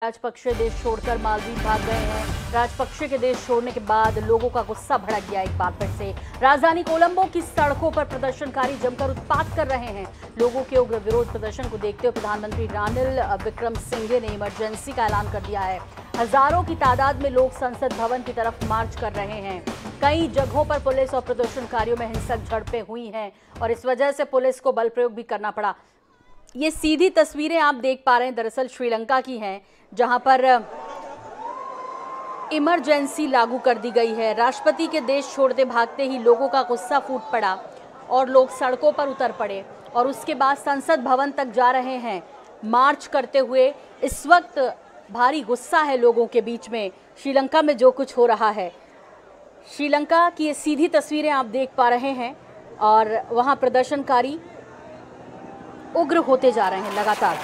राजपक्षे देश छोड़कर मालदीव भाग गए हैं। राजपक्षे के देश छोड़ने के बाद लोगों का गुस्सा भड़क गया एक बार फिर से। राजधानी कोलंबो की सड़कों पर प्रदर्शनकारी जमकर उत्पात कर रहे हैं। लोगों के उग्र विरोध प्रदर्शन को देखते हुए प्रधानमंत्री रानिल विक्रमसिंघे ने इमरजेंसी का ऐलान कर दिया है। हजारों की तादाद में लोग संसद भवन की तरफ मार्च कर रहे हैं। कई जगहों पर पुलिस और प्रदर्शनकारियों में हिंसक झड़पें हुई हैं और इस वजह से पुलिस को बल प्रयोग भी करना पड़ा। ये सीधी तस्वीरें आप देख पा रहे हैं दरअसल श्रीलंका की हैं, जहां पर इमरजेंसी लागू कर दी गई है। राष्ट्रपति के देश छोड़ते भागते ही लोगों का गुस्सा फूट पड़ा और लोग सड़कों पर उतर पड़े और उसके बाद संसद भवन तक जा रहे हैं मार्च करते हुए। इस वक्त भारी गुस्सा है लोगों के बीच में श्रीलंका में जो कुछ हो रहा है। श्रीलंका की ये सीधी तस्वीरें आप देख पा रहे हैं और वहां प्रदर्शनकारी उग्र होते जा रहे हैं लगातार।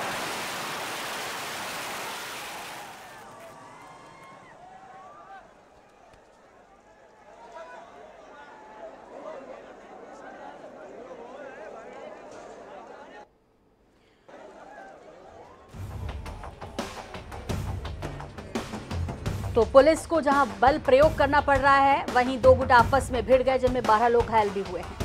तो पुलिस को जहां बल प्रयोग करना पड़ रहा है, वहीं दो गुट आपस में भिड़ गए जिनमें 12 लोग घायल भी हुए हैं।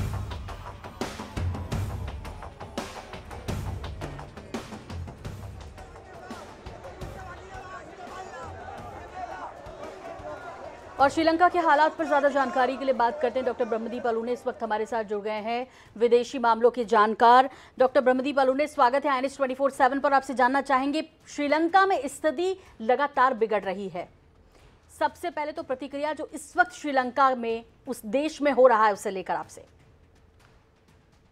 और श्रीलंका के हालात पर ज्यादा जानकारी के लिए बात करते हैं। डॉक्टर ब्रह्मदीप अलूने इस वक्त हमारे साथ जुड़ गए हैं, विदेशी मामलों के जानकार। डॉक्टर ब्रह्मदीप अलूने, स्वागत है IANS 24/7 पर। आपसे जानना चाहेंगे, श्रीलंका में स्थिति लगातार बिगड़ रही है। सबसे पहले तो प्रतिक्रिया जो इस वक्त श्रीलंका में उस देश में हो रहा है उसे लेकर आपसे।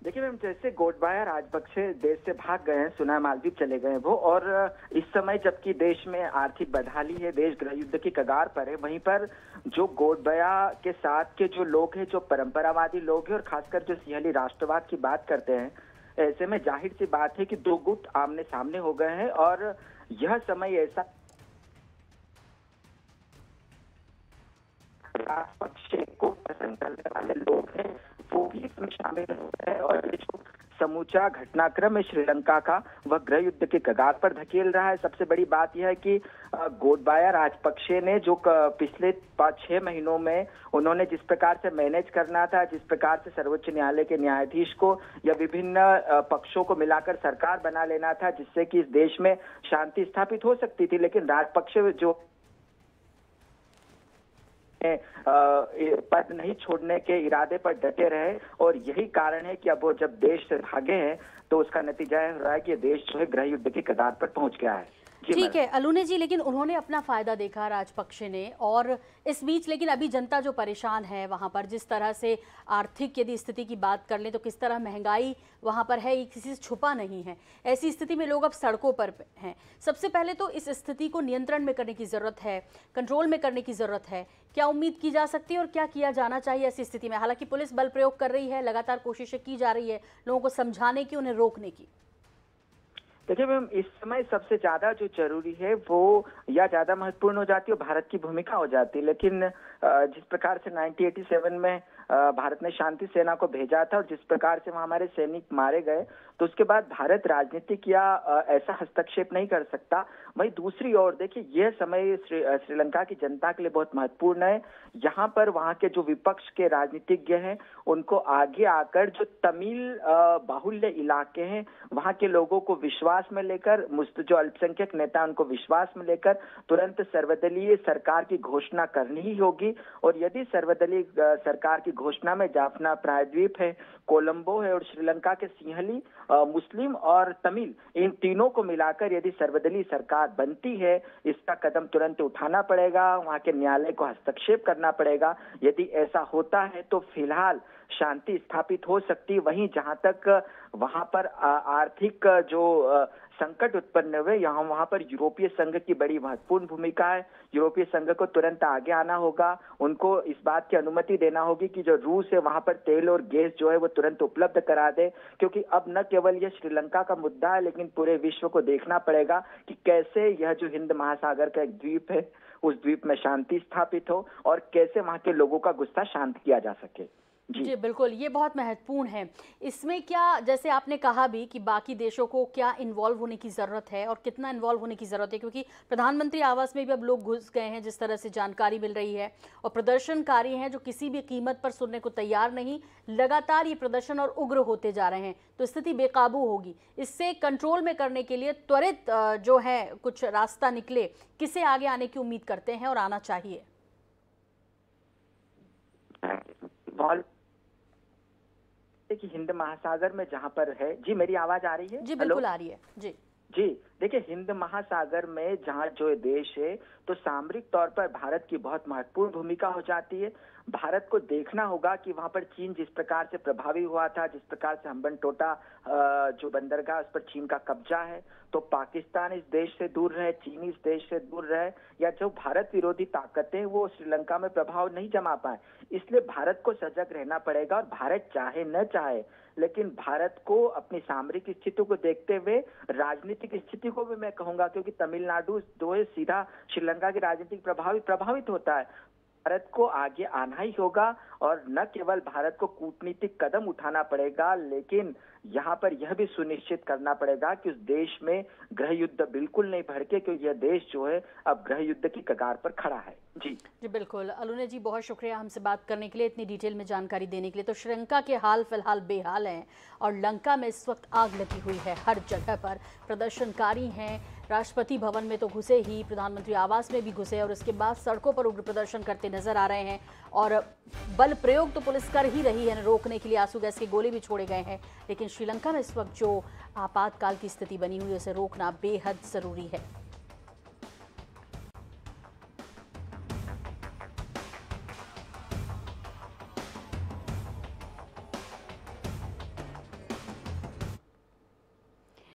देखिए मैम, जैसे गोटबाया राजपक्षे देश से भाग गए हैं, सुना मालदीव चले गए वो, और इस समय जबकि देश में आर्थिक बदहाली है, देश गृह युद्ध की कगार पर है, वहीं पर जो गोटबाया के साथ के जो लोग हैं, जो परंपरावादी लोग हैं और खासकर जो सिंहली राष्ट्रवाद की बात करते हैं, ऐसे में जाहिर सी बात है कि दो गुट आमने सामने हो गए हैं और यह समय ऐसा राजपक्षे को पसंद करने वाले लोग हैं वो भी इसमें शामिल हो गए और ये जो समूचा घटनाक्रम है श्रीलंका का, वह गृह युद्ध के कगार पर धकेल रहा है। सबसे बड़ी बात यह है कि गोटबाया राजपक्षे ने जो पिछले 5-6 महीनों में उन्होंने जिस प्रकार से मैनेज करना था, जिस प्रकार से सर्वोच्च न्यायालय के न्यायाधीश को या विभिन्न पक्षों को मिलाकर सरकार बना लेना था जिससे कि इस देश में शांति स्थापित हो सकती थी, लेकिन राजपक्षे जो पद नहीं छोड़ने के इरादे पर डटे रहे और यही कारण है कि अब वो जब देश से भागे हैं तो उसका नतीजा हो रहा है कि देश जो है गृह युद्ध की कगार पर पहुंच गया है। ठीक है अलूने जी, लेकिन उन्होंने अपना फायदा देखा राजपक्षे ने, और इस बीच लेकिन अभी जनता जो परेशान है वहां पर, जिस तरह से आर्थिक यदि स्थिति की बात कर लें तो किस तरह महंगाई वहां पर है, ये किसी से छुपा नहीं है। ऐसी स्थिति में लोग अब सड़कों पर हैं। सबसे पहले तो इस स्थिति को नियंत्रण में करने की जरूरत है, कंट्रोल में करने की जरूरत है। क्या उम्मीद की जा सकती है और क्या किया जाना चाहिए ऐसी स्थिति में? हालांकि पुलिस बल प्रयोग कर रही है, लगातार कोशिशें की जा रही है लोगों को समझाने की, उन्हें रोकने की। देखिए मैम, इस समय सबसे ज्यादा जो जरूरी है वो या ज्यादा महत्वपूर्ण हो जाती है, भारत की भूमिका हो जाती है। लेकिन जिस प्रकार से 1987 में भारत ने शांति सेना को भेजा था और जिस प्रकार से वहां हमारे सैनिक मारे गए, तो उसके बाद भारत राजनीतिक या ऐसा हस्तक्षेप नहीं कर सकता। वहीं दूसरी ओर देखिए, यह समय श्रीलंका की जनता के लिए बहुत महत्वपूर्ण है। यहाँ पर वहाँ के जो विपक्ष के राजनीतिज्ञ हैं उनको आगे आकर जो तमिल बाहुल्य इलाके हैं वहाँ के लोगों को विश्वास में लेकर, जो अल्पसंख्यक नेता उनको विश्वास में लेकर तुरंत सर्वदलीय सरकार की घोषणा करनी ही होगी। और यदि सर्वदलीय सरकार की घोषणा में जाफना प्रायद्वीप है, कोलंबो है और श्रीलंका के सिंहली, मुस्लिम और तमिल, इन तीनों को मिलाकर यदि सर्वदलीय सरकार बनती है, इसका कदम तुरंत उठाना पड़ेगा, वहां के न्यायालय को हस्तक्षेप करना पड़ेगा। यदि ऐसा होता है तो फिलहाल शांति स्थापित हो सकती है। वहीं जहां तक वहां पर आर्थिक जो संकट उत्पन्न हुए, वहां पर यूरोपीय संघ की बड़ी महत्वपूर्ण भूमिका है। यूरोपीय संघ को तुरंत आगे आना होगा, उनको इस बात की अनुमति देना होगी कि जो रूस है वहां पर तेल और गैस जो है वो तुरंत उपलब्ध करा दे, क्योंकि अब न केवल यह श्रीलंका का मुद्दा है लेकिन पूरे विश्व को देखना पड़ेगा कि कैसे यह जो हिंद महासागर का एक द्वीप है उस द्वीप में शांति स्थापित हो और कैसे वहां के लोगों का गुस्सा शांत किया जा सके। जी बिल्कुल, ये बहुत महत्वपूर्ण है। इसमें क्या, जैसे आपने कहा भी कि बाकी देशों को क्या इन्वॉल्व होने की ज़रूरत है और कितना इन्वॉल्व होने की ज़रूरत है, क्योंकि प्रधानमंत्री आवास में भी अब लोग घुस गए हैं, जिस तरह से जानकारी मिल रही है, और प्रदर्शनकारी हैं जो किसी भी कीमत पर सुनने को तैयार नहीं। लगातार ये प्रदर्शन और उग्र होते जा रहे हैं, तो स्थिति बेकाबू होगी। इससे कंट्रोल में करने के लिए त्वरित जो है कुछ रास्ता निकले, किसे आगे आने की उम्मीद करते हैं और आना चाहिए? कि हिंद महासागर में जहां पर है, जी मेरी आवाज आ रही है? जी बिल्कुल आ रही है। जी जी देखिए, हिंद महासागर में जहां जो देश है, तो सामरिक तौर पर भारत की बहुत महत्वपूर्ण भूमिका हो जाती है। भारत को देखना होगा कि वहां पर चीन जिस प्रकार से प्रभावी हुआ था, जिस प्रकार से हम्बनटोटा जो बंदरगाह, उस पर चीन का कब्जा है, तो पाकिस्तान इस देश से दूर रहे, चीन इस देश से दूर रहे, या जो भारत विरोधी ताकतें वो श्रीलंका में प्रभाव नहीं जमा पाए। इसलिए भारत को सजग रहना पड़ेगा, और भारत चाहे न चाहे, लेकिन भारत को अपनी सामरिक स्थिति को देखते हुए राजनीतिक स्थिति को भी मैं कहूंगा, क्योंकि तमिलनाडु जो है सीधा श्रीलंका की राजनीतिक प्रभावित होता है। भारत को आगे आना ही होगा, और न केवल भारत को कूटनीतिक कदम उठाना पड़ेगा, लेकिन यहाँ पर यह भी सुनिश्चित करना पड़ेगा कि उस देश में गृह युद्ध बिल्कुल नहीं भड़के, क्योंकि यह देश जो है अब गृह युद्ध की कगार पर खड़ा है। जी बिल्कुल। अलूने जी, बहुत शुक्रिया हमसे बात करने के लिए, इतनी डिटेल में जानकारी देने के लिए। तो श्रीलंका के हाल फिलहाल बेहाल हैं, और लंका में इस वक्त आग लगी हुई है। हर जगह पर प्रदर्शनकारी हैं। राष्ट्रपति भवन में तो घुसे ही, प्रधानमंत्री आवास में भी घुसे, और उसके बाद सड़कों पर उग्र प्रदर्शन करते नजर आ रहे हैं। और बल प्रयोग तो पुलिस कर ही रही है, रोकने के लिए आंसू गैस के गोले भी छोड़े गए हैं। लेकिन श्रीलंका में इस वक्त जो आपातकाल की स्थिति बनी हुई है, उसे रोकना बेहद जरूरी है।